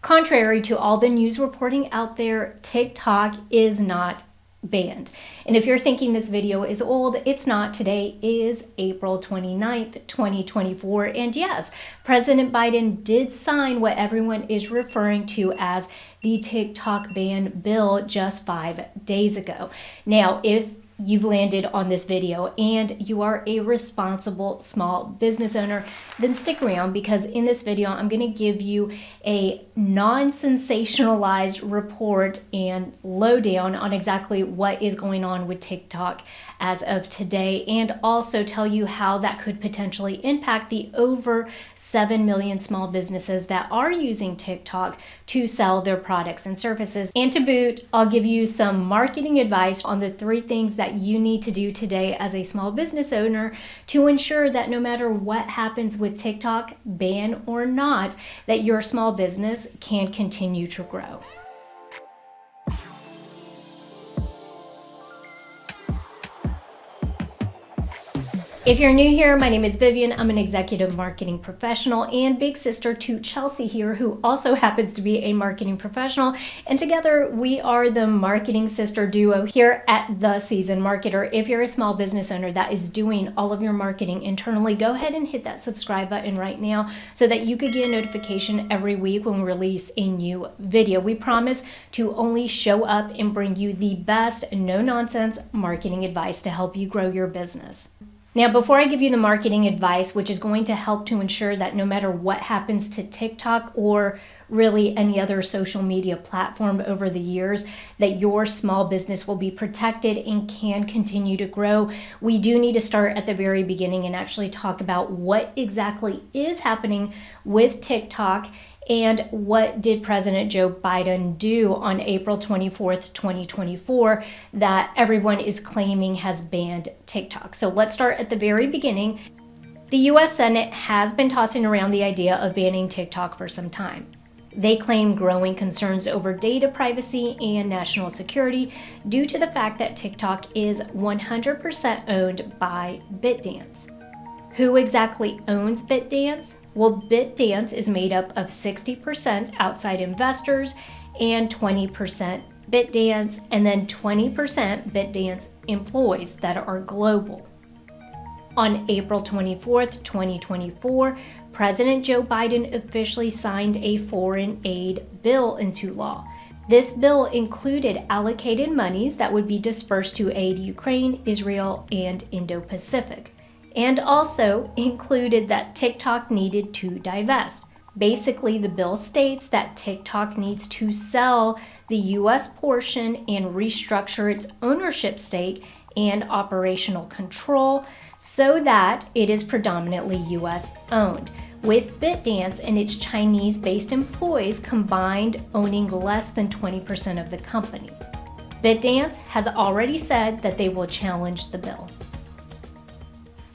Contrary to all the news reporting out there, TikTok is not banned. And if you're thinking this video is old, it's not. Today is April 29th, 2024. And yes, President Biden did sign what everyone is referring to as the TikTok ban bill just 5 days ago. Now, if you've landed on this video and you are a responsible small business owner, then stick around, because in this video I'm going to give you a non-sensationalized report and lowdown on exactly what is going on with TikTok as of today, and also tell you how that could potentially impact the over 7 million small businesses that are using TikTok to sell their products and services. And to boot, I'll give you some marketing advice on the 3 things that you need to do today as a small business owner to ensure that no matter what happens with TikTok, ban or not, that your small business can continue to grow. If you're new here, my name is Vivian. I'm an executive marketing professional and big sister to Chelsea here, who also happens to be a marketing professional. And together we are the marketing sister duo here at The Seasoned Marketer. If you're a small business owner that is doing all of your marketing internally, go ahead and hit that subscribe button right now so that you could get a notification every week when we release a new video. We promise to only show up and bring you the best, no-nonsense marketing advice to help you grow your business. Now, before I give you the marketing advice, which is going to help to ensure that no matter what happens to TikTok or really any other social media platform over the years, that your small business will be protected and can continue to grow, we do need to start at the very beginning and actually talk about what exactly is happening with TikTok and what did President Joe Biden do on April 24th, 2024 that everyone is claiming has banned TikTok. So let's start at the very beginning. The US Senate has been tossing around the idea of banning TikTok for some time. They claim growing concerns over data privacy and national security due to the fact that TikTok is 100% owned by ByteDance. Who exactly owns ByteDance? Well, ByteDance is made up of 60% outside investors and 20% ByteDance, and then 20% ByteDance employees that are global. On April 24th, 2024, President Joe Biden officially signed a foreign aid bill into law. This bill included allocated monies that would be dispersed to aid Ukraine, Israel, and Indo-Pacific, and also included that TikTok needed to divest. Basically, the bill states that TikTok needs to sell the U.S. portion and restructure its ownership stake and operational control so that it is predominantly U.S. owned, with ByteDance and its Chinese-based employees combined owning less than 20% of the company. ByteDance has already said that they will challenge the bill.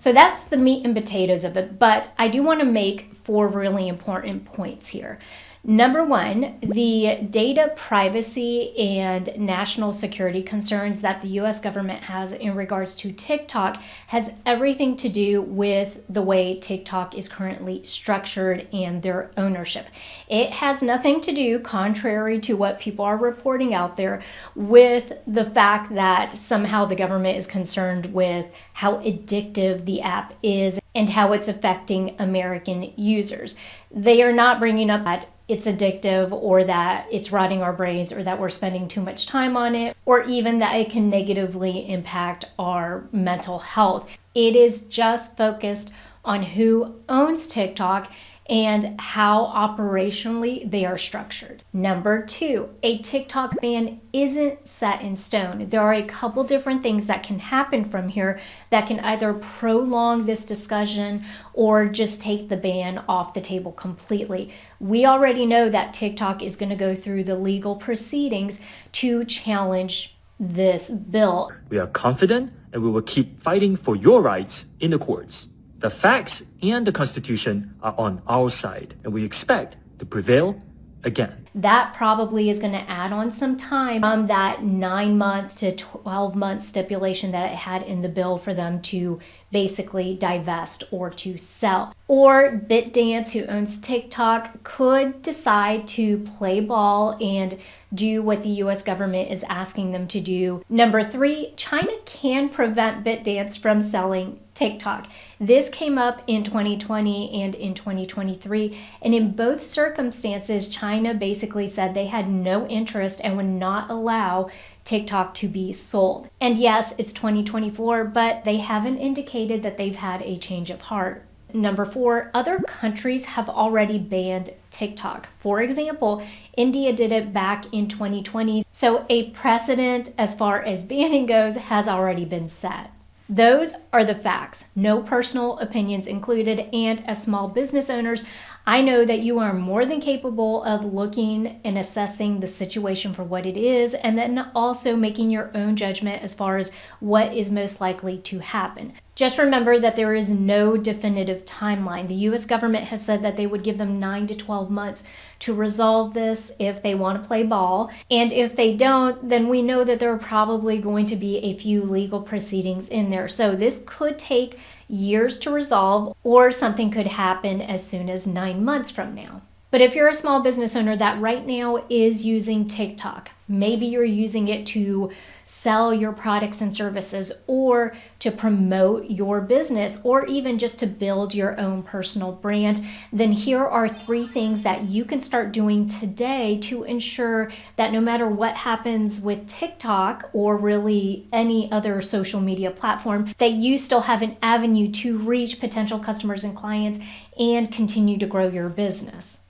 So that's the meat and potatoes of it, but I do want to make 4 really important points here. Number 1, the data privacy and national security concerns that the US government has in regards to TikTok has everything to do with the way TikTok is currently structured and their ownership. It has nothing to do, contrary to what people are reporting out there, with the fact that somehow the government is concerned with how addictive the app is and how it's affecting American users. They are not bringing up that it's addictive or that it's rotting our brains or that we're spending too much time on it or even that it can negatively impact our mental health. It is just focused on who owns TikTok and how operationally they are structured. Number 2, a TikTok ban isn't set in stone. There are a couple different things that can happen from here that can either prolong this discussion or just take the ban off the table completely. We already know that TikTok is going to go through the legal proceedings to challenge this bill. We are confident and we will keep fighting for your rights in the courts. The facts and the Constitution are on our side, and we expect to prevail again. That probably is going to add on some time from that 9-month to 12-month stipulation that it had in the bill for them to basically divest or to sell. Or ByteDance, who owns TikTok, could decide to play ball and do what the US government is asking them to do. Number 3, China can prevent ByteDance from selling TikTok. This came up in 2020 and in 2023, and in both circumstances, China basically said they had no interest and would not allow TikTok to be sold. And yes, it's 2024, but they haven't indicated that they've had a change of heart. Number 4, other countries have already banned TikTok. For example, India did it back in 2020, so a precedent as far as banning goes has already been set. Those are the facts, no personal opinions included, and as small business owners, I know that you are more than capable of looking and assessing the situation for what it is, and then also making your own judgment as far as what is most likely to happen. Just remember that there is no definitive timeline. The US government has said that they would give them 9 to 12 months to resolve this if they want to play ball. And if they don't, then we know that there are probably going to be a few legal proceedings in there. So this could take years to resolve, or something could happen as soon as 9 months from now. But if you're a small business owner that right now is using TikTok, maybe you're using it to sell your products and services, or to promote your business, or even just to build your own personal brand, then here are 3 things that you can start doing today to ensure that no matter what happens with TikTok or really any other social media platform, that you still have an avenue to reach potential customers and clients and continue to grow your business.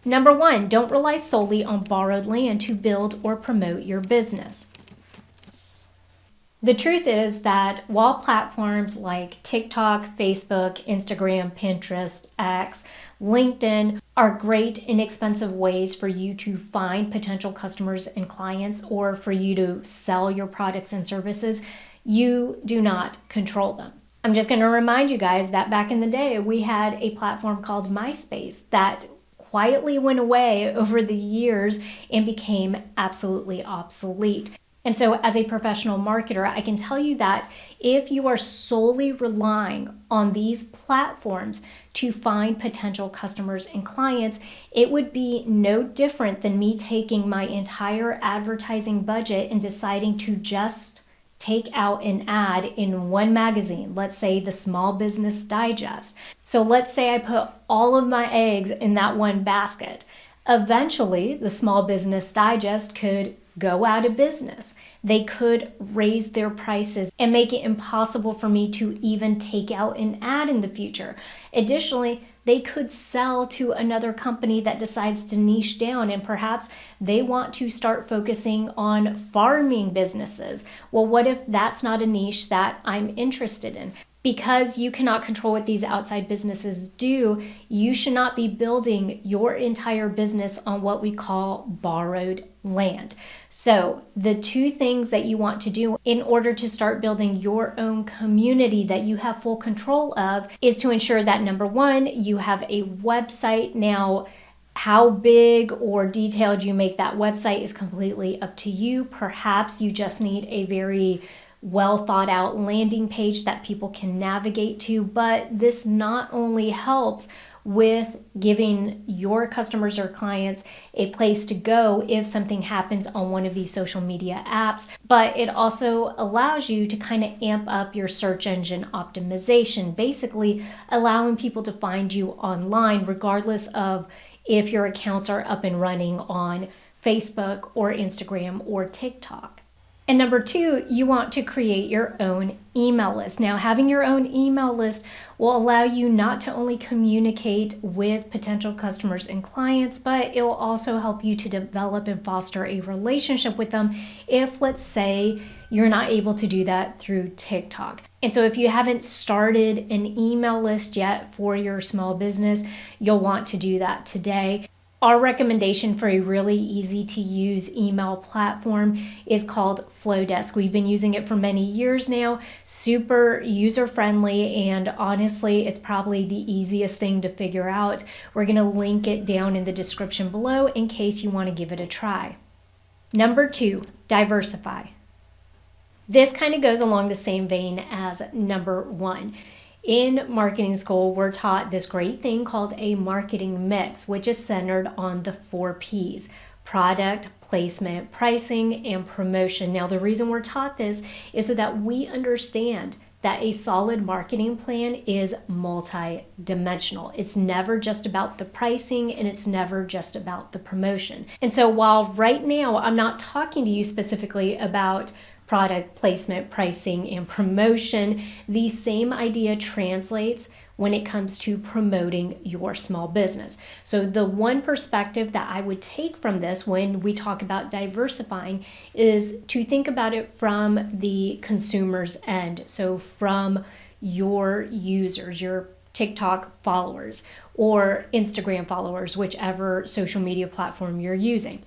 Number 1, don't rely solely on borrowed land to build or promote your business. The truth is that while platforms like TikTok, Facebook, Instagram, Pinterest, X, LinkedIn are great, inexpensive ways for you to find potential customers and clients, or for you to sell your products and services, you do not control them. I'm just going to remind you guys that back in the day, we had a platform called MySpace that quietly went away over the years and became absolutely obsolete. And so as a professional marketer, I can tell you that if you are solely relying on these platforms to find potential customers and clients, it would be no different than me taking my entire advertising budget and deciding to just take out an ad in one magazine, let's say the Small Business Digest. So let's say I put all of my eggs in that one basket. Eventually, the Small Business Digest could go out of business. They could raise their prices and make it impossible for me to even take out an ad in the future. Additionally, they could sell to another company that decides to niche down, and perhaps they want to start focusing on farming businesses. Well, what if that's not a niche that I'm interested in? Because you cannot control what these outside businesses do, you should not be building your entire business on what we call borrowed land. So the 2 things that you want to do in order to start building your own community that you have full control of is to ensure that, number 1, you have a website. Now, how big or detailed you make that website is completely up to you. Perhaps you just need a very well thought out landing page that people can navigate to, but this not only helps with giving your customers or clients a place to go if something happens on one of these social media apps, but it also allows you to kind of amp up your search engine optimization, basically allowing people to find you online regardless of if your accounts are up and running on Facebook or Instagram or TikTok. And number 2, you want to create your own email list. Now, having your own email list will allow you not to only communicate with potential customers and clients, but it will also help you to develop and foster a relationship with them if, let's say, you're not able to do that through TikTok. And so if you haven't started an email list yet for your small business, you'll want to do that today. Our recommendation for a really easy to use email platform is called Flowdesk. We've been using it for many years now, super user friendly, and honestly, it's probably the easiest thing to figure out. We're going to link it down in the description below in case you want to give it a try. Number 2, diversify. This kind of goes along the same vein as number 1. In marketing school, we're taught this great thing called a marketing mix, which is centered on the 4 P's: product, placement, pricing, and promotion. Now, the reason we're taught this is so that we understand that a solid marketing plan is multi-dimensional. It's never just about the pricing, and it's never just about the promotion. And so while right now I'm not talking to you specifically about product placement, pricing, and promotion, the same idea translates when it comes to promoting your small business. So the one perspective that I would take from this when we talk about diversifying is to think about it from the consumer's end. So from your users, your TikTok followers or Instagram followers, whichever social media platform you're using.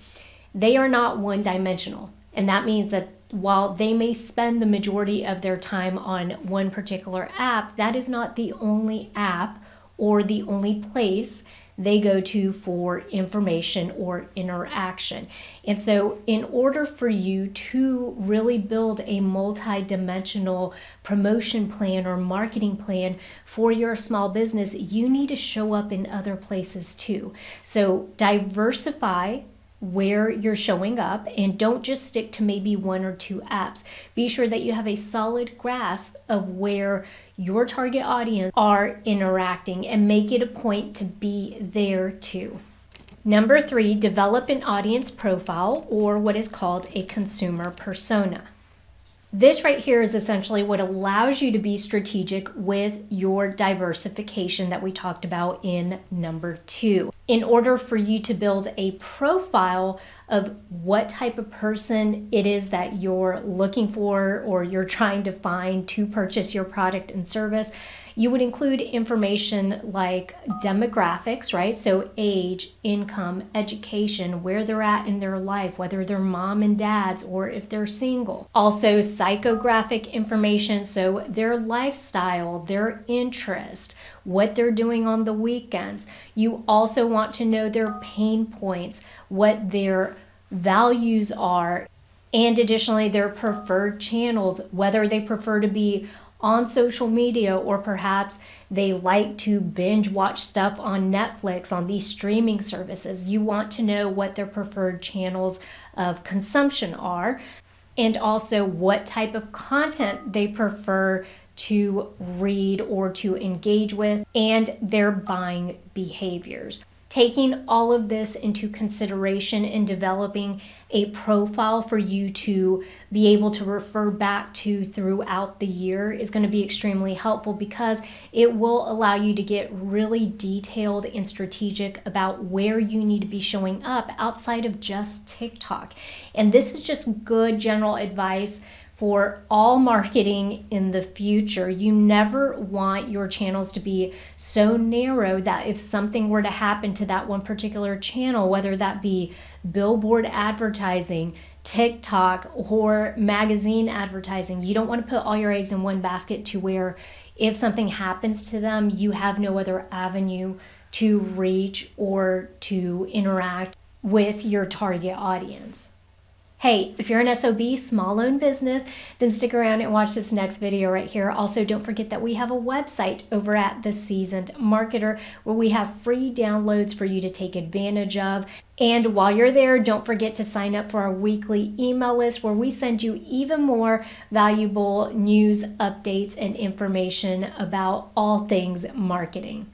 They are not one-dimensional. And that means that while they may spend the majority of their time on one particular app, that is not the only app or the only place they go to for information or interaction. And so in order for you to really build a multi-dimensional promotion plan or marketing plan for your small business, you need to show up in other places too. So diversify where you're showing up, and don't just stick to maybe 1 or 2 apps. Be sure that you have a solid grasp of where your target audience are interacting and make it a point to be there too. Number 3, develop an audience profile, or what is called a consumer persona. This right here is essentially what allows you to be strategic with your diversification that we talked about in number 2. In order for you to build a profile of what type of person it is that you're looking for or you're trying to find to purchase your product and service, you would include information like demographics, right? So age, income, education, where they're at in their life, whether they're mom and dads or if they're single. Also psychographic information, so their lifestyle, their interest, what they're doing on the weekends. You also want to know their pain points, what their values are, and additionally their preferred channels, whether they prefer to be on social media or perhaps they like to binge watch stuff on Netflix, on these streaming services. You want to know what their preferred channels of consumption are, and also what type of content they prefer to read or to engage with, and their buying behaviors. Taking all of this into consideration and developing a profile for you to be able to refer back to throughout the year is going to be extremely helpful, because it will allow you to get really detailed and strategic about where you need to be showing up outside of just TikTok. And this is just good general advice for all marketing in the future. You never want your channels to be so narrow that if something were to happen to that one particular channel, whether that be billboard advertising, TikTok, or magazine advertising, you don't want to put all your eggs in one basket to where if something happens to them, you have no other avenue to reach or to interact with your target audience. Hey, if you're an SOB, small-owned business, then stick around and watch this next video right here. Also, don't forget that we have a website over at The Seasoned Marketer where we have free downloads for you to take advantage of. And while you're there, don't forget to sign up for our weekly email list where we send you even more valuable news, updates, and information about all things marketing.